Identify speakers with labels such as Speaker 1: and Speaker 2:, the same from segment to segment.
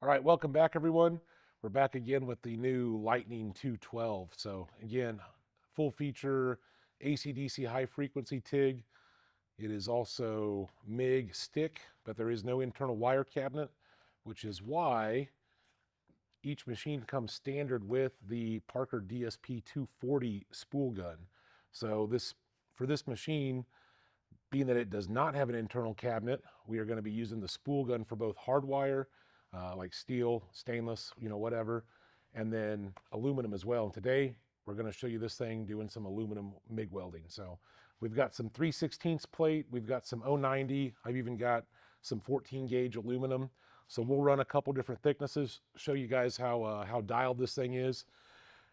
Speaker 1: All right, welcome back, everyone. We're back again with the new Lightning 212. So again, full feature AC/DC high frequency TIG. It is also MIG stick, but there is no internal wire cabinet, which is why each machine comes standard with the Parker DSP 240 spool gun. So for this machine, being that it does not have an internal cabinet, we are going to be using the spool gun for both hardwire, like steel, stainless, whatever, and then aluminum as well. And today we're going to show you this thing doing some aluminum MIG welding. So we've got some 3/16 plate, we've got some 090, I've even got some 14 gauge aluminum. So we'll run a couple different thicknesses, show you guys how dialed this thing is.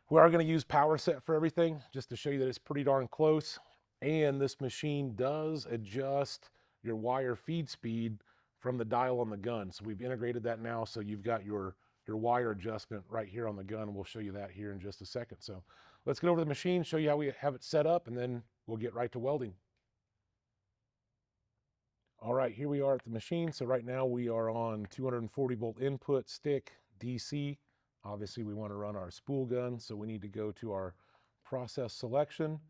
Speaker 1: We are going to use power set for everything, just to show you that it's pretty darn close. And this machine does adjust your wire feed speed from the dial on the gun. So we've integrated that now, so you've got your wire adjustment right here on the gun. We'll show you that here in just a second. So let's get over to the machine, show you how we have it set up, and then we'll get right to welding. All right, here we are at the machine. So right now we are on 240 volt input stick DC. Obviously we want to run our spool gun, so we need to go to our process selection.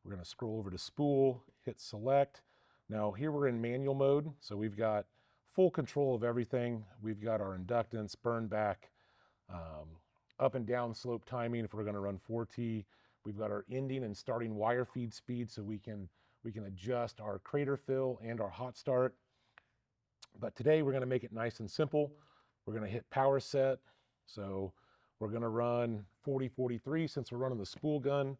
Speaker 1: We're going to scroll over to spool, hit select. Now here we're in manual mode, so we've got full control of everything. We've got our inductance, burn back, up and down slope timing if we're going to run 4T. We've got our ending and starting wire feed speed, so we can adjust our crater fill and our hot start. But today we're going to make it nice and simple. We're going to hit power set. So we're going to run 40-43 since we're running the spool gun.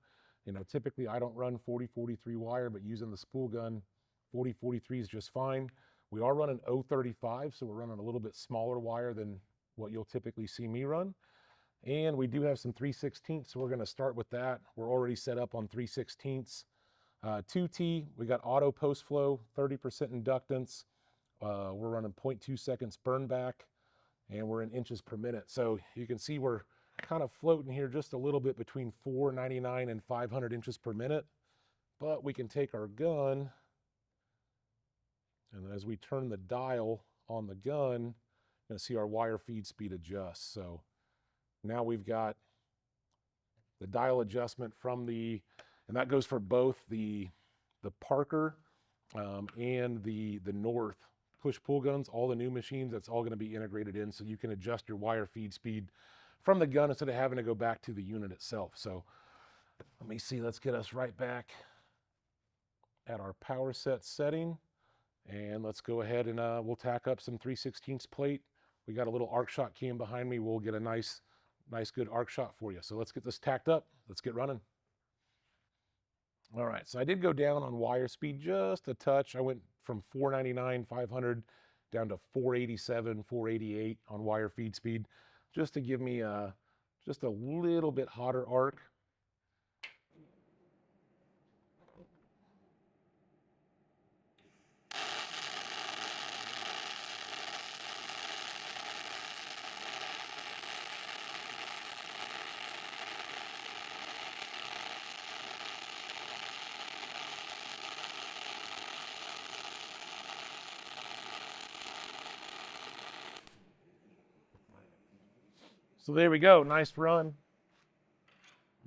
Speaker 1: Typically I don't run 40-43 wire, but using the spool gun, 40-43 is just fine. We are running 035, so we're running a little bit smaller wire than what you'll typically see me run. And we do have some 3/16, so we're going to start with that. We're already set up on 3/16. 2T, we got auto post flow, 30% inductance. We're running 0.2 seconds burn back, and we're in inches per minute. So you can see we're kind of floating here just a little bit between 499 and 500 inches per minute. But we can take our gun, and as we turn the dial on the gun, you're going to see our wire feed speed adjust. So now we've got the dial adjustment from and that goes for both the Parker and the North push-pull guns, all the new machines. That's all going to be integrated in, so you can adjust your wire feed speed from the gun instead of having to go back to the unit itself. So let me see, let's get us right back at our power set setting, and let's go ahead and we'll tack up some 3/16 plate. We got a little arc shot cam behind me. We'll get a nice good arc shot for you. So let's get this tacked up. Let's get running. All right, so I did go down on wire speed just a touch. I went from 499, 500 down to 487, 488 on wire feed speed, just to give me just a little bit hotter arc. So there we go, nice run.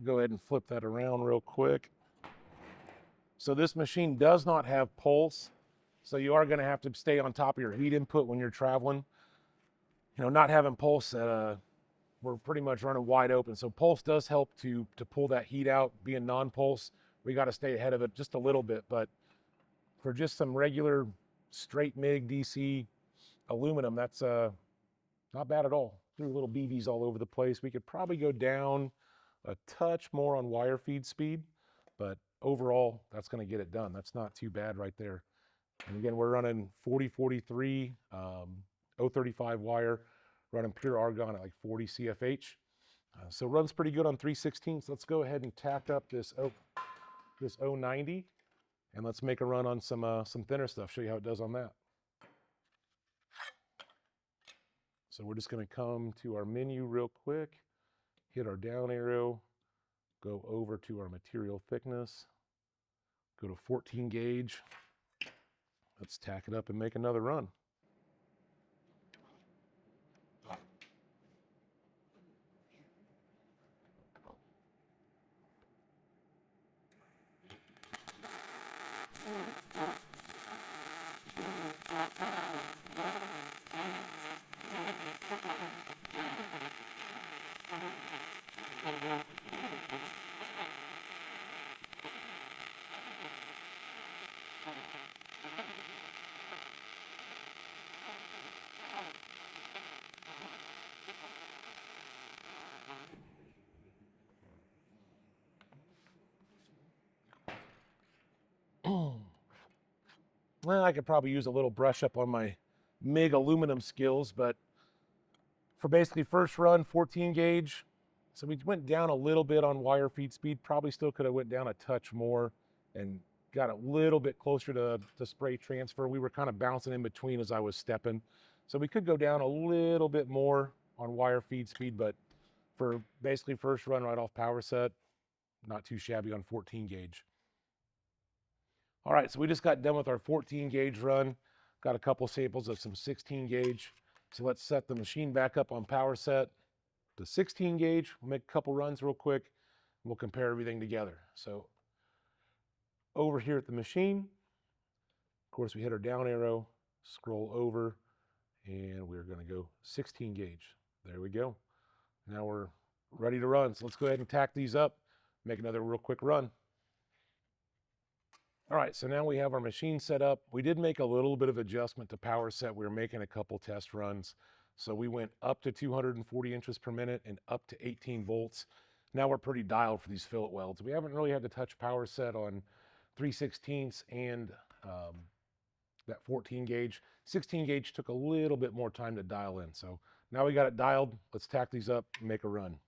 Speaker 1: Go ahead and flip that around real quick. So this machine does not have pulse, so you are going to have to stay on top of your heat input when you're traveling. Not having pulse, we're pretty much running wide open. So pulse does help to pull that heat out. Being non-pulse, we got to stay ahead of it just a little bit. But for just some regular straight MIG DC aluminum, that's not bad at all. Threw little BBs all over the place. We could probably go down a touch more on wire feed speed, but overall, that's going to get it done. That's not too bad right there. And again, we're running 40-43, 035 wire, running pure argon at like 40 CFH. So runs pretty good on 3/16. Let's go ahead and tack up this 090, and let's make a run on some thinner stuff. Show you how it does on that. So we're just going to come to our menu real quick, hit our down arrow, go over to our material thickness, go to 14 gauge. Let's tack it up and make another run. Well, I could probably use a little brush up on my MIG aluminum skills, but for basically first run, 14 gauge. So we went down a little bit on wire feed speed, probably still could have went down a touch more and got a little bit closer to spray transfer. We were kind of bouncing in between as I was stepping. So we could go down a little bit more on wire feed speed, but for basically first run right off power set, not too shabby on 14 gauge. All right, so we just got done with our 14 gauge run. Got a couple samples of some 16 gauge. So let's set the machine back up on power set to 16 gauge. We'll make a couple runs real quick. And we'll compare everything together. So over here at the machine, of course, we hit our down arrow, scroll over, and we're going to go 16 gauge. There we go. Now we're ready to run. So let's go ahead and tack these up, make another real quick run. All right, so now we have our machine set up. We did make a little bit of adjustment to power set. We were making a couple test runs. So we went up to 240 inches per minute and up to 18 volts. Now we're pretty dialed for these fillet welds. We haven't really had to touch power set on 3/16 and that 14 gauge. 16 gauge took a little bit more time to dial in. So now we got it dialed. Let's tack these up and make a run.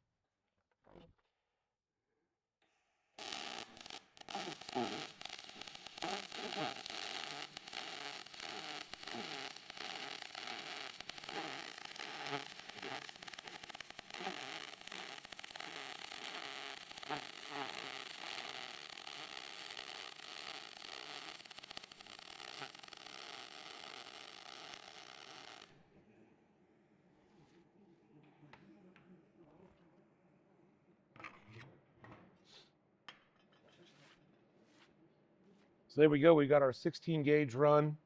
Speaker 1: So there we go. We got our 16 gauge run.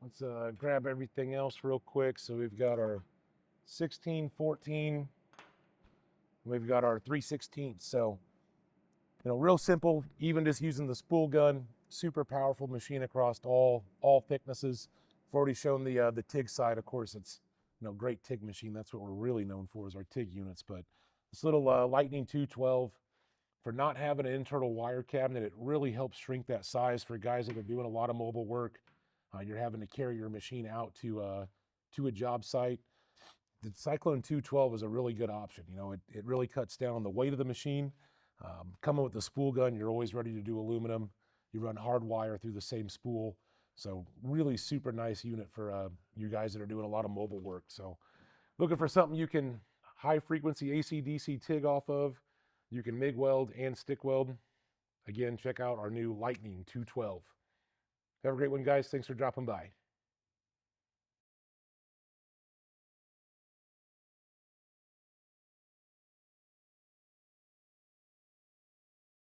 Speaker 1: Let's grab everything else real quick. So we've got our 16, 14. We've got our 3/16. So, real simple, even just using the spool gun, super powerful machine across all thicknesses. I've already shown the TIG side. Of course, it's, great TIG machine. That's what we're really known for is our TIG units. But this little Lightning 212, for not having an internal wire cabinet, it really helps shrink that size for guys that are doing a lot of mobile work. You're having to carry your machine out to a job site. The Cyclone 212 is a really good option. It really cuts down on the weight of the machine. Coming with the spool gun, you're always ready to do aluminum. You run hard wire through the same spool. So really super nice unit for you guys that are doing a lot of mobile work. So looking for something you can high frequency AC/DC TIG off of. You can MIG weld and stick weld. Again, check out our new Lightning 212. Have a great one, guys. Thanks for dropping by.